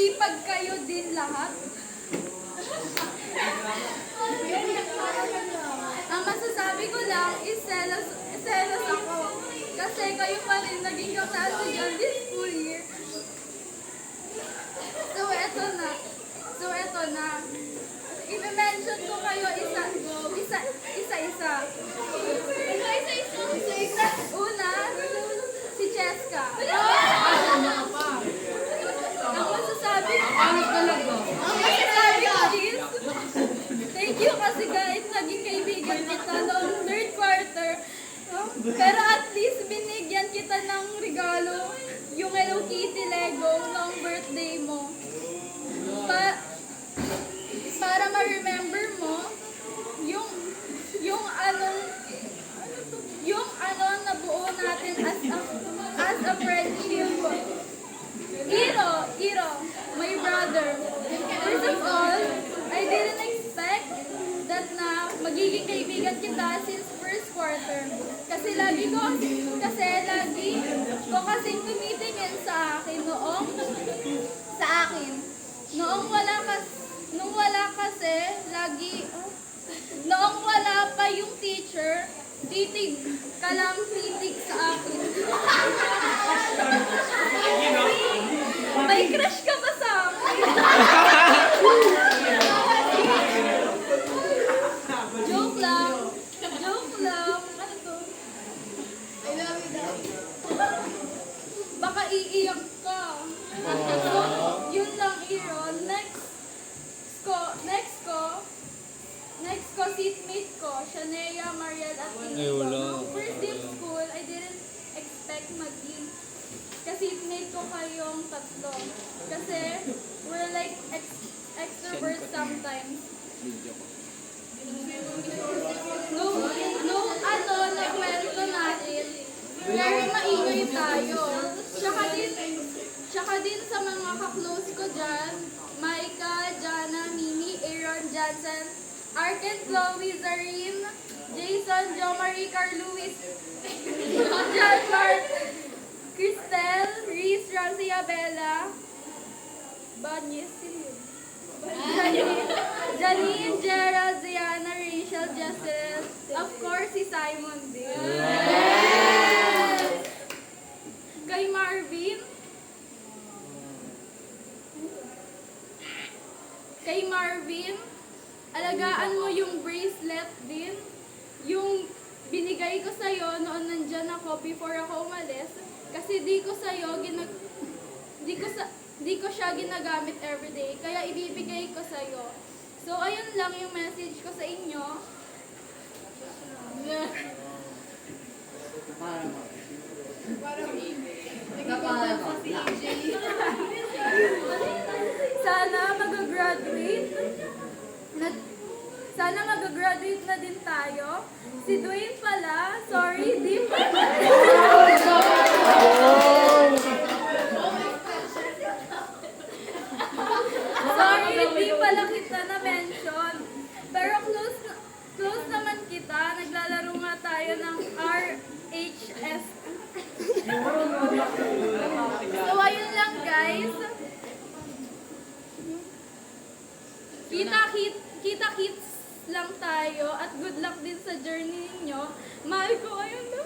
masipag kayo din lahat. Ang masasabi ko lang is selos ako. Kasi kayo pa rin naging kaklase dyan this school year. So eto na. I-mention ko kayo isa-isa. Una, si Cheska. Ang masasabi ko is, thank you kasi guys, naging kaibigan kita noong third quarter. Pero at least binigyan kita ng regalo, yung Hello Kitty Lego noong birthday mo. Para ma-remember mo yung nabuo natin as a friendship. Iro, my brother. First of all, I didn't expect that na magiging kaibigan kita since first quarter. Kasi lagi ko kasing tumitingin sa akin. Noong wala pa yung teacher, titig sa akin. May crush ka ba sa akin? Joke lang. Ano to? I love you, Daddy. Baka iiyak ka. So, yun lang, Iro. Next ko, seatmate ko, Shanea, Mariel, at Inigo. Nung first day of school, I didn't expect maging ka-seatmate ko kayong tatlo. Kasi, we're like extroverts sometimes. Nung nakwento natin, very maingay tayo. Tsaka din sa mga ka-close ko dyan, Maika, Jana, Mimi, Aaron, Jansen, Arken, Chloe, Zareen, Jason, Jo-Marie, Carl-Louis, John Mark, Cristel, Reese, Rancia, Bella, Janine, Gerald, Ziana, Rachel, Jessel, of course, si Simon din. Kay Marvin, alagaan mo yung bracelet din. Yung binigay ko sa'yo noon nandyan ako before ako umalis. Kasi di ko siya ginagamit everyday. Kaya ibibigay ko sa'yo. So, ayun lang yung message ko sa inyo. Sana mag-graduate na din tayo. Si Dwayne pala, sorry, di pa. Sorry, di pala kita na-mention. Pero close naman kita. Naglalaro nga tayo ng RHS. So, ayun lang guys. Kita-kits lang tayo at good luck din sa journey ninyo. Mahal ko, ayun na.